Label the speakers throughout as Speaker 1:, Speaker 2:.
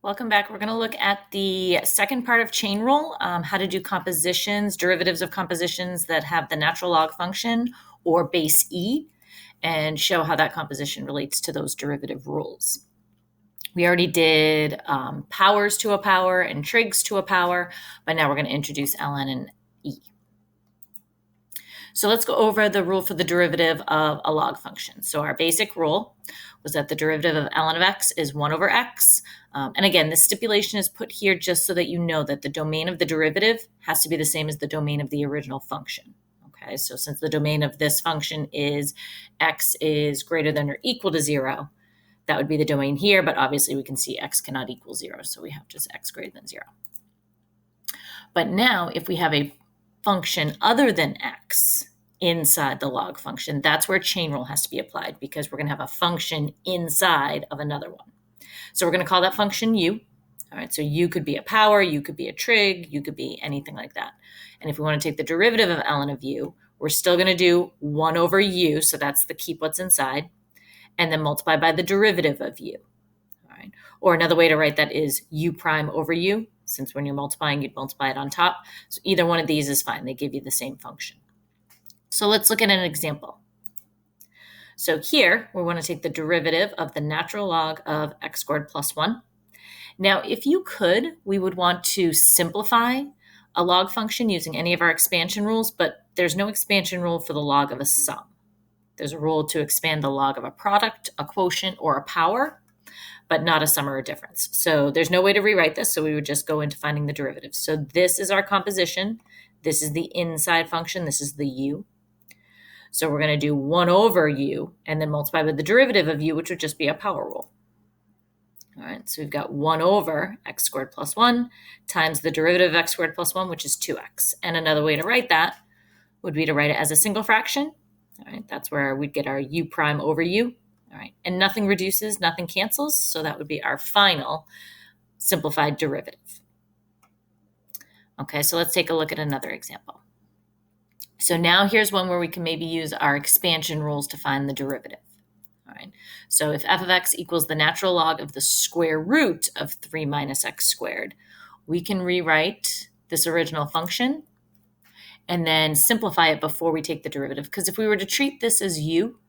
Speaker 1: Welcome back. We're going to look at the second part of chain rule, how to do compositions, derivatives of compositions that have the natural log function or base E, and show how that composition relates to those derivative rules. We already did powers to a power and trigs to a power, but now we're going to introduce ln and E. So let's go over the rule for the derivative of a log function. So our basic rule was that the derivative of ln of x is 1 over x. And again, this stipulation is put here just so that you know that the domain of the derivative has to be the same as the domain of the original function. Okay, so since the domain of this function is x is greater than or equal to 0, that would be the domain here, but obviously we can see x cannot equal 0, so we have just x greater than 0. But now if we have a function other than x inside the log function, that's where chain rule has to be applied, because we're going to have a function inside of another one. So we're going to call that function u. All right, so u could be a power, u could be a trig, u could be anything like that. And if we want to take the derivative of ln of u, we're still going to do 1 over u, so that's the keep what's inside, and then multiply by the derivative of u. All right. Or another way to write that is u prime over u, since when you're multiplying, you'd multiply it on top. So either one of these is fine. They give you the same function. So let's look at an example. So here, we want to take the derivative of the natural log of x squared plus 1. Now, if you could, we would want to simplify a log function using any of our expansion rules, but there's no expansion rule for the log of a sum. There's a rule to expand the log of a product, a quotient, or a power, but not a sum or a difference. So there's no way to rewrite this, so we would just go into finding the derivative. So this is our composition. This is the inside function. This is the u. So we're going to do 1 over u and then multiply with the derivative of u, which would just be a power rule. All right, so we've got 1 over x squared plus 1 times the derivative of x squared plus 1, which is 2x. And another way to write that would be to write it as a single fraction. All right, that's where we'd get our u prime over u. All right, and nothing reduces, nothing cancels, so that would be our final simplified derivative. Okay, so let's take a look at another example. So now here's one where we can maybe use our expansion rules to find the derivative. All right, so if f of x equals the natural log of the square root of 3 minus x squared, we can rewrite this original function and then simplify it before we take the derivative. Because if we were to treat this as u,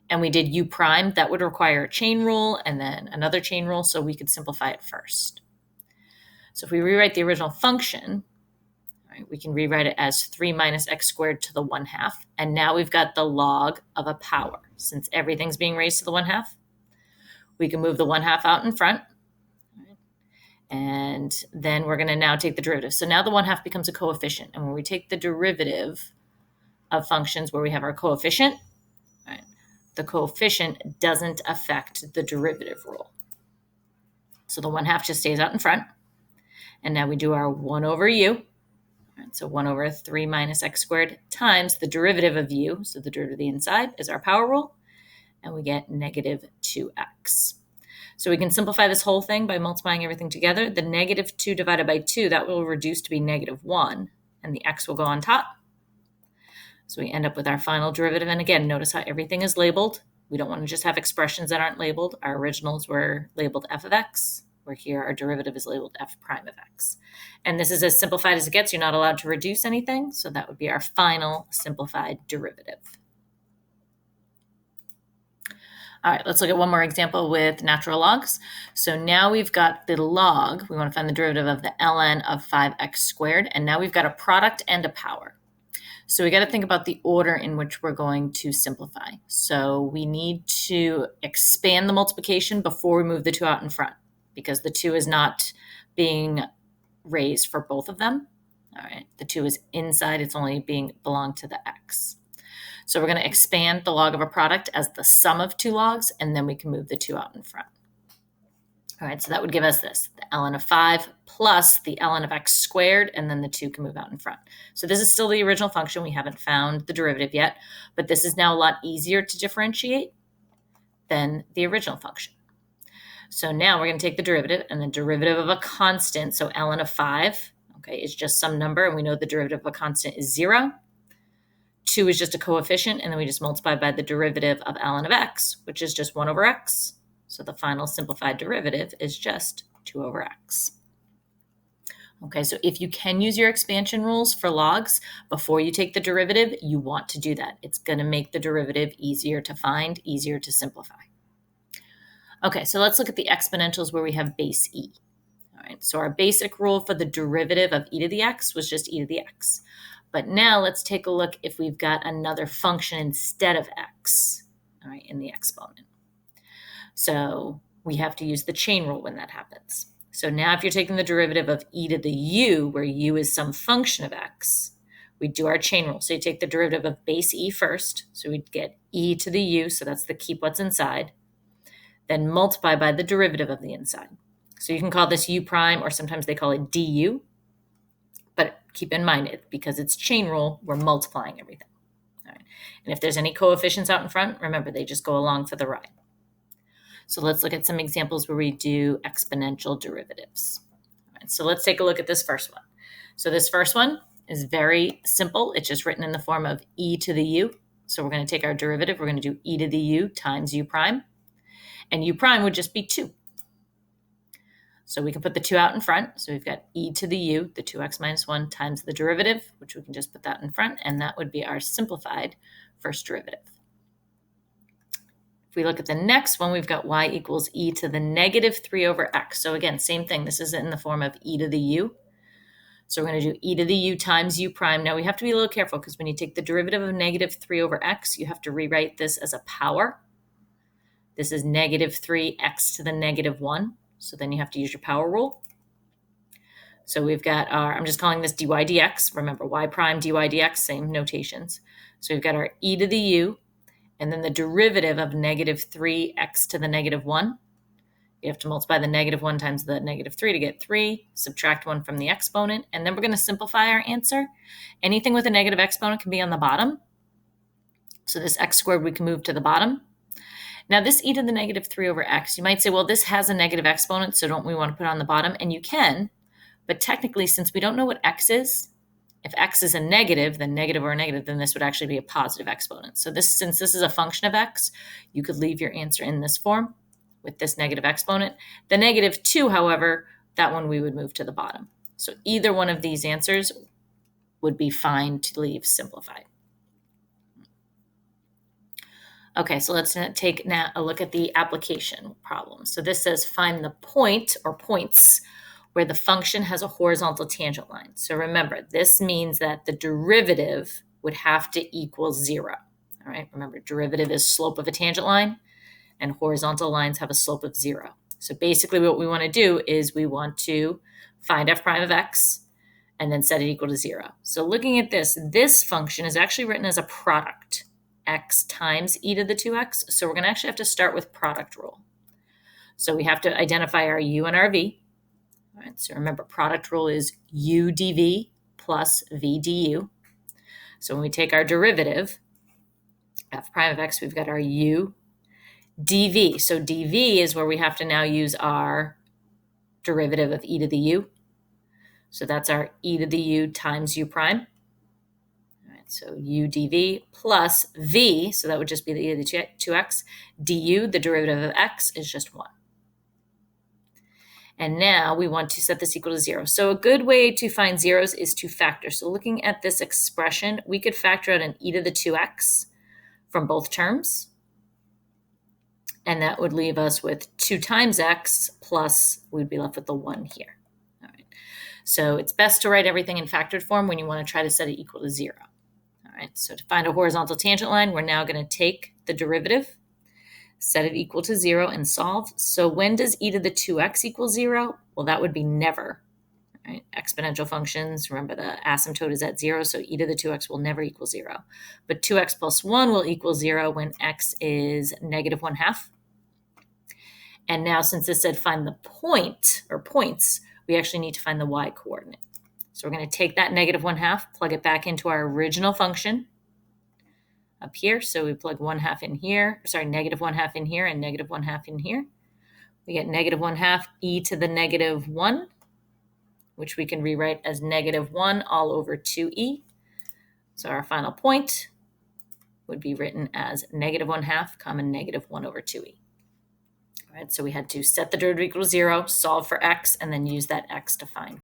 Speaker 1: and we did u prime, that would require a chain rule and then another chain rule, so we could simplify it first. So if we rewrite the original function, we can rewrite it as 3 minus x squared to the 1/2. And now we've got the log of a power. Since everything's being raised to the 1/2, we can move the 1/2 out in front. And then we're going to now take the derivative. So now the 1/2 becomes a coefficient. And when we take the derivative of functions where we have our coefficient, the coefficient doesn't affect the derivative rule. So the 1/2 just stays out in front. And now we do our 1 over u. So 1 over 3 minus x squared times the derivative of u, so the derivative of the inside is our power rule, and we get negative 2x. So we can simplify this whole thing by multiplying everything together. The negative 2 divided by 2, that will reduce to be negative 1, and the x will go on top. So we end up with our final derivative, and again, notice how everything is labeled. We don't want to just have expressions that aren't labeled. Our originals were labeled f of x, where here our derivative is labeled f prime of x. And this is as simplified as it gets. You're not allowed to reduce anything, so that would be our final simplified derivative. All right, let's look at one more example with natural logs. So now we've got the log. We want to find the derivative of the ln of 5x squared, and now we've got a product and a power. So we got to think about the order in which we're going to simplify. So we need to expand the multiplication before we move the 2 out in front, because the 2 is not being raised for both of them. All right, the 2 is inside, it's only belong to the x. So we're going to expand the log of a product as the sum of 2 logs, and then we can move the 2 out in front. All right, so that would give us this, the ln of 5 plus the ln of x squared, and then the 2 can move out in front. So this is still the original function. We haven't found the derivative yet, but this is now a lot easier to differentiate than the original function. So now we're going to take the derivative, and the derivative of a constant, so ln of 5, okay, is just some number, and we know the derivative of a constant is 0. 2 is just a coefficient, and then we just multiply by the derivative of ln of x, which is just 1 over x. So the final simplified derivative is just 2 over x. Okay, so if you can use your expansion rules for logs before you take the derivative, you want to do that. It's going to make the derivative easier to find, easier to simplify. Okay, so let's look at the exponentials where we have base e. All right, so our basic rule for the derivative of e to the x was just e to the x. But now let's take a look if we've got another function instead of x, all right, in the exponent. So we have to use the chain rule when that happens. So now if you're taking the derivative of e to the u, where u is some function of x, we do our chain rule. So you take the derivative of base e first, so we'd get e to the u, so that's the keep what's inside, then multiply by the derivative of the inside. So you can call this u prime, or sometimes they call it du, but keep in mind, because it's chain rule, we're multiplying everything. All right. And if there's any coefficients out in front, remember, they just go along for the ride. So let's look at some examples where we do exponential derivatives. All right, so let's take a look at this first one. So this first one is very simple. It's just written in the form of e to the u. So we're going to take our derivative. We're going to do e to the u times u prime. And u prime would just be 2. So we can put the 2 out in front. So we've got e to the u, the 2x minus 1, times the derivative, which we can just put that in front. And that would be our simplified first derivative. If we look at the next one, we've got y equals e to the negative 3 over x. So again, same thing. This is in the form of e to the u. So we're going to do e to the u times u prime. Now we have to be a little careful because when you take the derivative of negative 3 over x, you have to rewrite this as a power. This is negative 3x to the negative 1. So then you have to use your power rule. So we've got our, I'm just calling this dy dx. Remember, y prime dy dx, same notations. So we've got our e to the u, and then the derivative of negative 3x to the negative 1. You have to multiply the negative 1 times the negative 3 to get 3, subtract 1 from the exponent, and then we're going to simplify our answer. Anything with a negative exponent can be on the bottom. So this x squared we can move to the bottom. Now this e to the negative 3 over x, you might say, well, this has a negative exponent, so don't we want to put it on the bottom? And you can, but technically, since we don't know what x is, if x is a negative, then negative or a negative, then this would actually be a positive exponent. So this, since this is a function of x, you could leave your answer in this form with this negative exponent. The negative 2, however, that one we would move to the bottom. So either one of these answers would be fine to leave simplified. Okay, so let's take now a look at the application problem. So this says find the point or points where the function has a horizontal tangent line. So remember, this means that the derivative would have to equal 0. All right, remember, derivative is slope of a tangent line, and horizontal lines have a slope of 0. So basically what we want to do is we want to find f prime of x and then set it equal to 0. So looking at this function is actually written as a product, x times e to the 2x. So we're going to actually have to start with product rule. So we have to identify our u and our v. All right, so remember, product rule is u dv plus v du. So when we take our derivative, f prime of x, we've got our u dv. So dv is where we have to now use our derivative of e to the u. So that's our e to the u times u prime. All right, so u dv plus v, so that would just be the e to the 2x. Du, the derivative of x, is just 1. And now we want to set this equal to 0. So a good way to find zeros is to factor. So looking at this expression, we could factor out an e to the 2x from both terms. And that would leave us with 2 times x plus, we'd be left with the 1 here. All right. So it's best to write everything in factored form when you want to try to set it equal to 0. All right. So to find a horizontal tangent line, we're now going to take the derivative, set it equal to 0, and solve. So when does e to the 2x equal 0? Well, that would be never. Right? Exponential functions, remember the asymptote is at 0, so e to the 2x will never equal 0. But 2x plus 1 will equal 0 when x is negative 1/2. And now since this said find the point, or points, we actually need to find the y coordinate. So we're going to take that negative 1/2, plug it back into our original function up here. So we plug 1/2 in here, negative 1/2 in here, and negative 1/2 in here. We get negative 1/2 e to the negative 1, which we can rewrite as negative 1 all over 2e. So our final point would be written as negative 1/2 comma negative 1 over 2e. All right? So we had to set the derivative equal to 0, solve for x, and then use that x to find